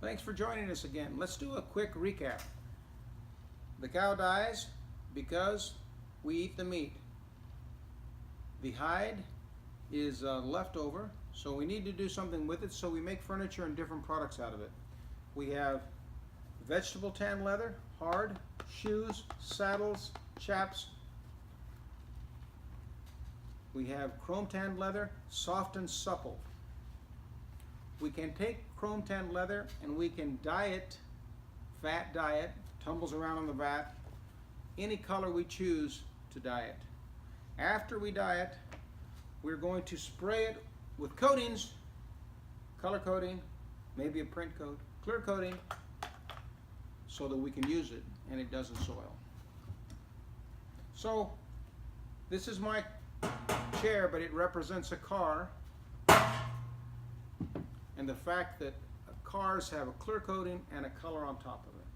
Thanks for joining us again. Let's do a quick recap. The cow dies because we eat the meat. The hide is left over, so we need to do something with it, so we make furniture and different products out of it. We have vegetable tan leather, hard, shoes, saddles, chaps. We have chrome tanned leather, soft and supple. We can take chrome tanned leather and we can dye it, vat dye it, tumbles around in the vat, any color we choose to dye it. After we dye it, we're going to spray it with coatings, color coating, maybe a print coat, clear coating, so that we can use it and it doesn't soil. So this is my chair, but it represents a car, and the fact that cars have a clear coating and a color on top of it.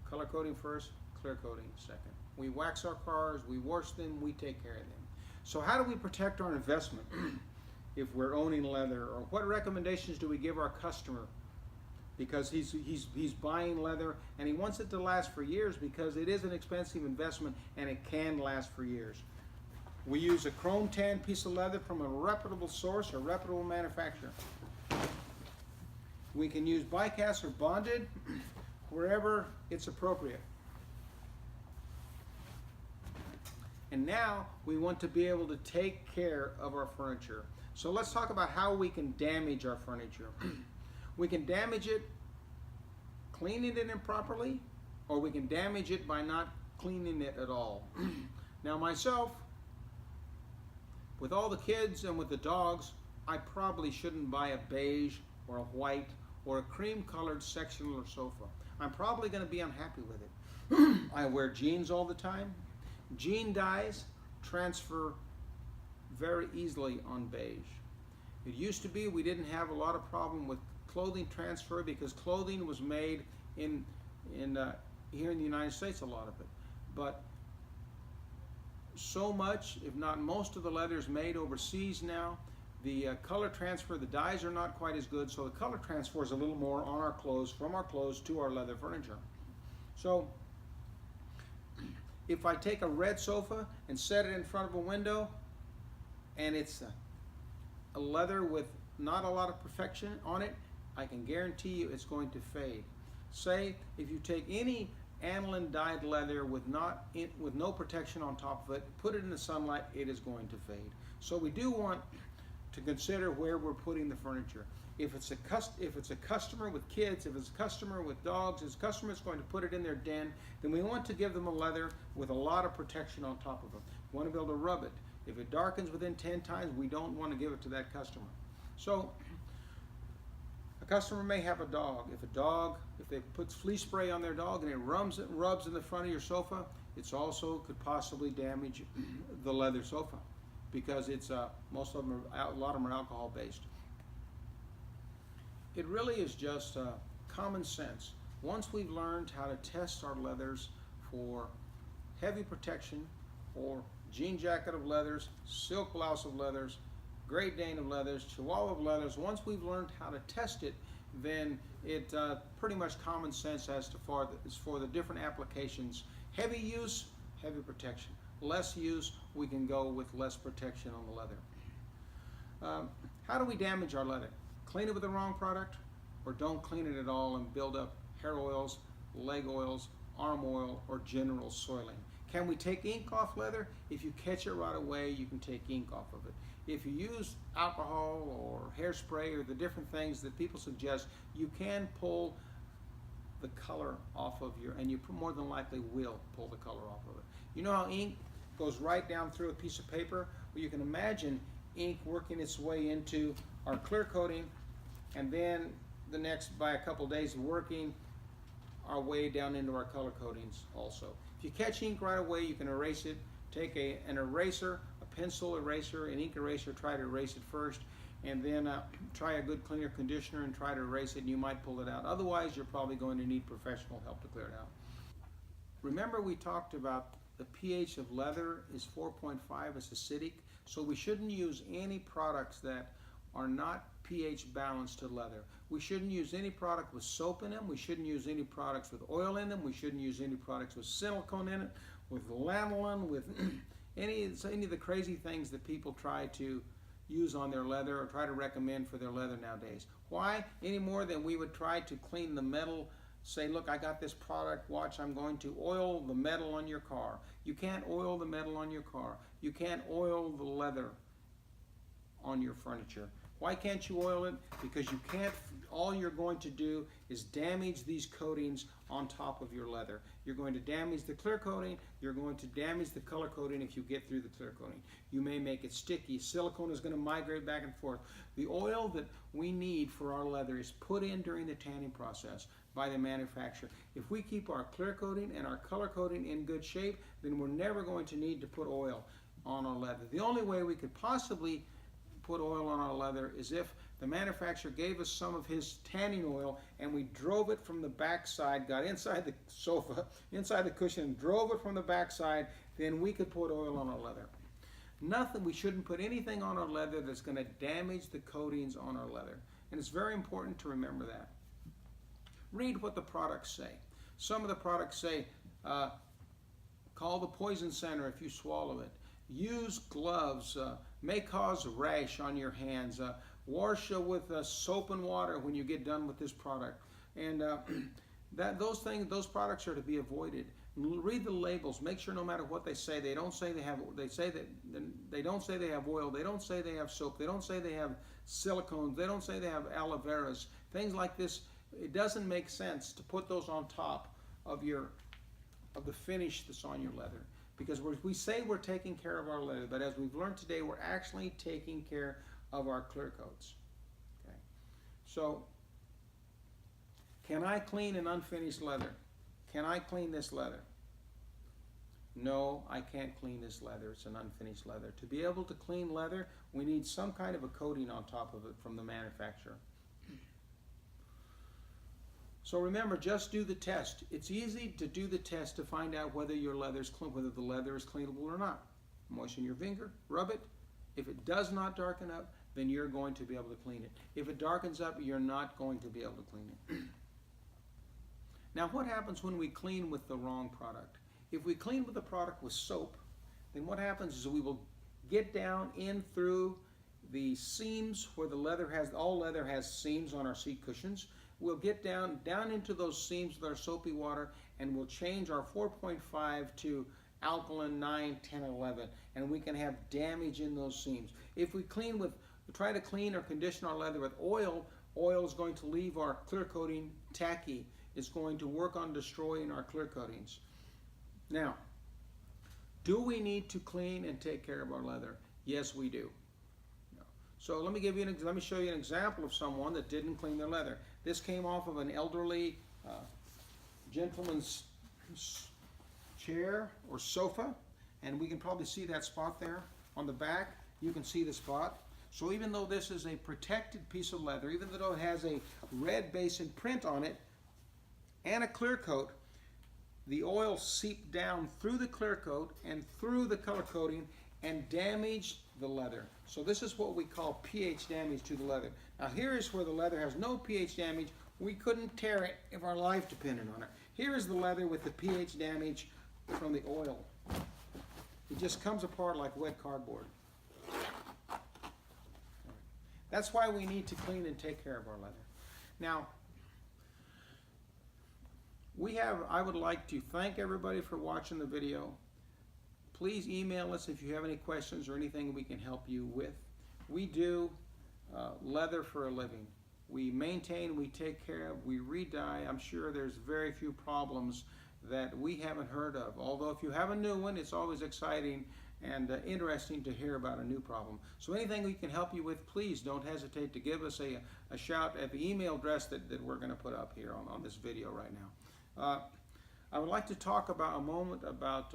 Color coating first, clear coating second. We wax our cars, we wash them, we take care of them. So how do we protect our investment if we're owning leather, or what recommendations do we give our customer? Because he's buying leather and he wants it to last for years, because it is an expensive investment and it can last for years. We use a chrome tan piece of leather from a reputable source, a reputable manufacturer. We can use die-cast or bonded wherever it's appropriate. And now we want to be able to take care of our furniture. So let's talk about how we can damage our furniture. We can damage it cleaning it improperly, or we can damage it by not cleaning it at all. Now myself, with all the kids and with the dogs, I probably shouldn't buy a beige or a white or a cream colored sectional sofa. I'm probably going to be unhappy with it. I wear jeans all the time. Jean dyes transfer very easily on beige. It used to be we didn't have a lot of problem with clothing transfer, because clothing was made in here in the United States, a lot of it. But so much, if not most of the leather is made overseas now. The color transfer, the dyes are not quite as good, so the color transfer is a little more on our clothes, from our clothes to our leather furniture. So if I take a red sofa and set it in front of a window, and it's a leather with not a lot of perfection on it, I can guarantee you it's going to fade. Say if you take any aniline dyed leather with no protection on top of it, put it in the sunlight, it is going to fade. So we do want to consider where we're putting the furniture. If it's a customer with kids, if it's a customer with dogs, if it's a customer that's going to put it in their den, then we want to give them a leather with a lot of protection on top of it. We want to be able to rub it. If it darkens within 10 times, we don't want to give it to that customer. So a customer may have a dog. If they put flea spray on their dog and it rubs in the front of your sofa, it's also could possibly damage the leather sofa, because it's most of them a lot of them are alcohol based. It really is just common sense. Once we've learned how to test our leathers for heavy protection, or jean jacket of leathers, silk blouse of leathers, Great Dane of leathers, Chihuahua of leathers, once we've learned how to test it, then it pretty much common sense as for the different applications. Heavy use, heavy protection. Less use, we can go with less protection on the leather. How do we damage our leather? Clean it with the wrong product, or don't clean it at all and build up hair oils, leg oils, arm oil, or general soiling. Can we take ink off leather? If you catch it right away, you can take ink off of it. If you use alcohol or hairspray or the different things that people suggest, you can pull the color off of and you more than likely will pull the color off of it. You know how ink goes right down through a piece of paper? Well, you can imagine ink working its way into our clear coating, and then by a couple days working our way down into our color coatings also. If you catch ink right away, you can erase it. Take an eraser, a pencil eraser, an ink eraser, try to erase it first, and then try a good cleaner conditioner and try to erase it, and you might pull it out. Otherwise, you're probably going to need professional help to clear it out. Remember, we talked about the pH of leather is 4.5, it's acidic, so we shouldn't use any products that are not pH balanced to leather. We shouldn't use any product with soap in them. We shouldn't use any products with oil in them. We shouldn't use any products with silicone in it, with lanolin, with any of the crazy things that people try to use on their leather or try to recommend for their leather nowadays. Why? Any more than we would try to clean the metal. Say, look, I got this product, watch, I'm going to oil the metal on your car. You can't oil the metal on your car. You can't oil the leather on your furniture. Why can't you oil it? Because you can't, all you're going to do is damage these coatings on top of your leather. You're going to damage the clear coating, you're going to damage the color coating if you get through the clear coating. You may make it sticky, silicone is going to migrate back and forth. The oil that we need for our leather is put in during the tanning process by the manufacturer. If we keep our clear coating and our color coating in good shape, then we're never going to need to put oil on our leather. The only way we could possibly put oil on our leather is if the manufacturer gave us some of his tanning oil and we drove it from the backside, got inside the sofa, inside the cushion, and drove it from the backside, then we could put oil on our leather. Nothing, we shouldn't put anything on our leather that's going to damage the coatings on our leather. And it's very important to remember that. Read what the products say. Some of the products say, call the poison center if you swallow it. Use gloves, may cause a rash on your hands. Wash with soap and water when you get done with this product. And those products are to be avoided. Read the labels. Make sure no matter what they say, they don't say they have. They don't say they have oil. They don't say they have soap. They don't say they have silicones. They don't say they have aloe veras. Things like this. It doesn't make sense to put those on top of the finish that's on your leather. Because we say we're taking care of our leather, but as we've learned today, we're actually taking care of our clear coats. Okay. So, can I clean an unfinished leather? Can I clean this leather? No, I can't clean this leather. It's an unfinished leather. To be able to clean leather, we need some kind of a coating on top of it from the manufacturer. So remember, just do the test. It's easy to do the test to find out whether your leather's clean, whether the leather is cleanable or not. Moisten your finger, rub it. If it does not darken up, then you're going to be able to clean it. If it darkens up, you're not going to be able to clean it. Now, what happens when we clean with the wrong product? If we clean with the product with soap, then what happens is we will get down in through the seams where the leather has, all leather has seams on our seat cushions. We'll get down into those seams with our soapy water, and we'll change our 4.5 to alkaline 9, 10, 11, and we can have damage in those seams. If we try to clean or condition our leather with oil, oil is going to leave our clear coating tacky. It's going to work on destroying our clear coatings. Now, do we need to clean and take care of our leather? Yes, we do. So let me show you an example of someone that didn't clean their leather. This came off of an elderly gentleman's chair or sofa, and we can probably see that spot there on the back. You can see the spot. So even though this is a protected piece of leather, even though it has a red base and print on it and a clear coat, the oil seeped down through the clear coat and through the color coating and damaged the leather. So this is what we call pH damage to the leather. Now here is where the leather has no pH damage. We couldn't tear it if our life depended on it. Here is the leather with the pH damage from the oil. It just comes apart like wet cardboard. That's why we need to clean and take care of our leather. Now, I would like to thank everybody for watching the video. Please email us if you have any questions or anything we can help you with. We do leather for a living. We maintain, we take care of, we re-dye. I'm sure there's very few problems that we haven't heard of. Although if you have a new one, it's always exciting and interesting to hear about a new problem. So anything we can help you with, please don't hesitate to give us a shout at the email address that we're going to put up here on this video right now. I would like to talk about a moment about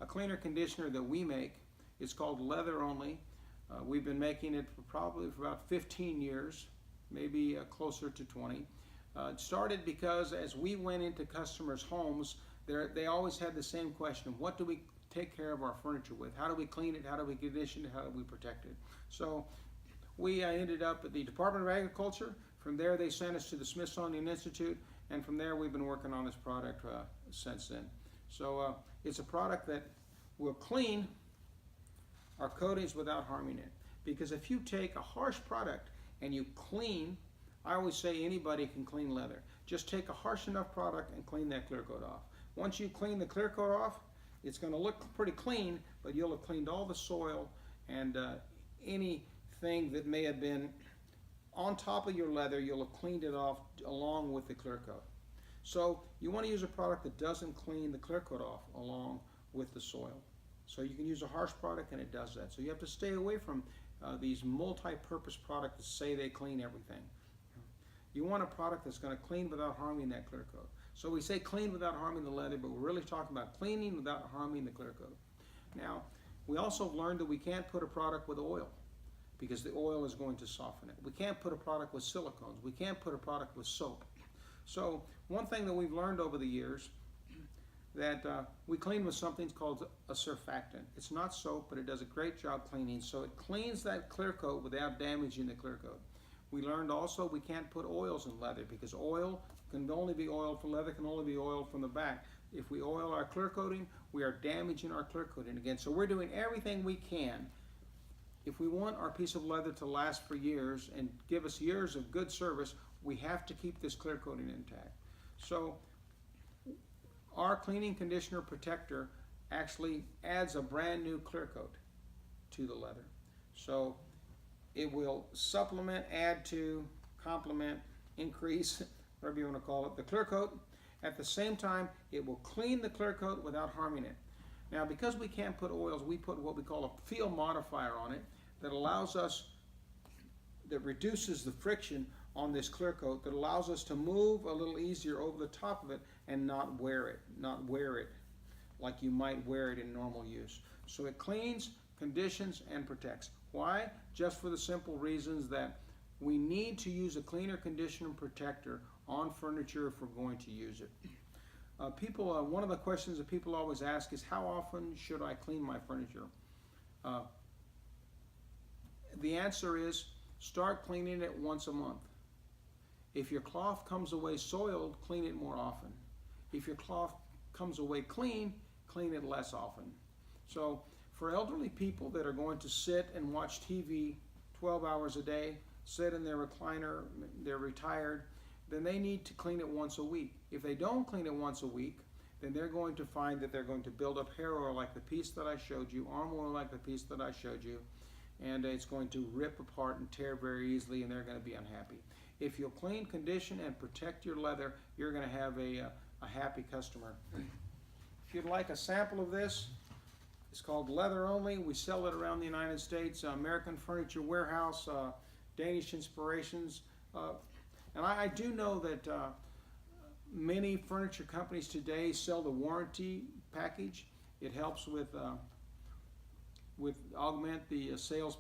a cleaner conditioner that we make. It's called Leather Only. We've been making it for about 15 years, maybe closer to 20. It started because as we went into customers' homes, they always had the same question: what do we take care of our furniture with? How do we clean it? How do we condition it? How do we protect it? So we ended up at the Department of Agriculture. From there, they sent us to the Smithsonian Institute, and from there, we've been working on this product since then. So it's a product that will clean our coatings without harming it. Because if you take a harsh product and you clean, I always say anybody can clean leather. Just take a harsh enough product and clean that clear coat off. Once you clean the clear coat off, it's going to look pretty clean, but you'll have cleaned all the soil and anything that may have been on top of your leather, you'll have cleaned it off along with the clear coat. So you want to use a product that doesn't clean the clear coat off along with the soil. So you can use a harsh product and it does that. So you have to stay away from these multi-purpose products that say they clean everything. You want a product that's going to clean without harming that clear coat. So we say clean without harming the leather, but we're really talking about cleaning without harming the clear coat. Now, we also learned that we can't put a product with oil because the oil is going to soften it. We can't put a product with silicones. We can't put a product with soap. So one thing that we've learned over the years that we clean with something called a surfactant. It's not soap, but it does a great job cleaning. So it cleans that clear coat without damaging the clear coat. We learned also we can't put oils in leather because oil can only be oil for leather, can only be oil from the back. If we oil our clear coating, we are damaging our clear coating again. So we're doing everything we can. If we want our piece of leather to last for years and give us years of good service, we have to keep this clear coating intact. So our cleaning conditioner protector actually adds a brand new clear coat to the leather. So it will supplement, add to, complement, increase, whatever you want to call it, the clear coat. At the same time, it will clean the clear coat without harming it. Now, because we can't put oils, we put what we call a feel modifier on it that allows us, that reduces the friction on this clear coat, that allows us to move a little easier over the top of it and not wear it like you might wear it in normal use. So it cleans, conditions, and protects. Why? Just for the simple reasons that we need to use a cleaner, conditioner, protector on furniture if we're going to use it. One of the questions that people always ask is, how often should I clean my furniture? The answer is, start cleaning it once a month. If your cloth comes away soiled, clean it more often. If your cloth comes away clean, clean it less often. So for elderly people that are going to sit and watch TV 12 hours a day, sit in their recliner, they're retired, then they need to clean it once a week. If they don't clean it once a week, then they're going to find that they're going to build up hair oil like the piece that I showed you, arm oil like the piece that I showed you, and it's going to rip apart and tear very easily, and they're going to be unhappy. If you'll clean, condition, and protect your leather, you're going to have a happy customer. If you'd like a sample of this, it's called Leather Only. We sell it around the United States, American Furniture Warehouse, Danish Inspirations. And I do know that many furniture companies today sell the warranty package. It helps with augment the sales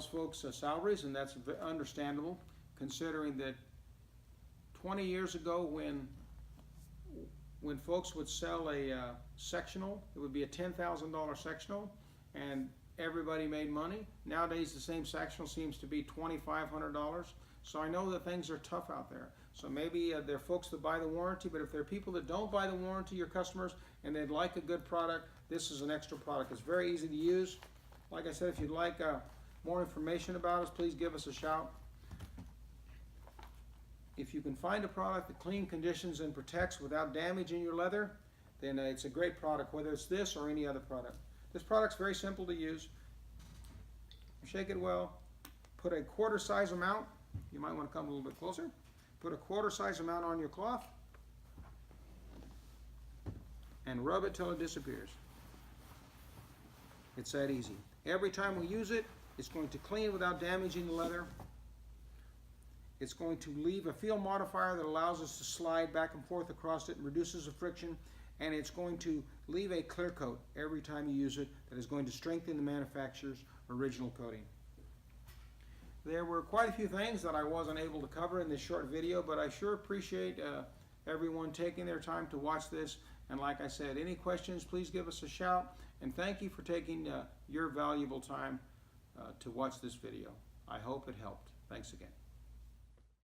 folks' salaries, and that's understandable, considering that 20 years ago when folks would sell a sectional, it would be a $10,000 sectional, and everybody made money. Nowadays, the same sectional seems to be $2,500. So I know that things are tough out there. So maybe there are folks that buy the warranty, but if there are people that don't buy the warranty, your customers, and they'd like a good product, this is an extra product. It's very easy to use. Like I said, if you'd like more information about us, please give us a shout. If you can find a product that cleans, conditions, and protects without damaging your leather, then it's a great product, whether it's this or any other product. This product's very simple to use. Shake it well. Put a quarter size amount. You might want to come a little bit closer. Put a quarter size amount on your cloth and rub it till it disappears. It's that easy. Every time we use it, it's going to clean without damaging the leather. It's going to leave a feel modifier that allows us to slide back and forth across it and reduces the friction. And it's going to leave a clear coat every time you use it that is going to strengthen the manufacturer's original coating. There were quite a few things that I wasn't able to cover in this short video, but I sure appreciate everyone taking their time to watch this. And like I said, any questions, please give us a shout. And thank you for taking your valuable time to watch this video. I hope it helped. Thanks again.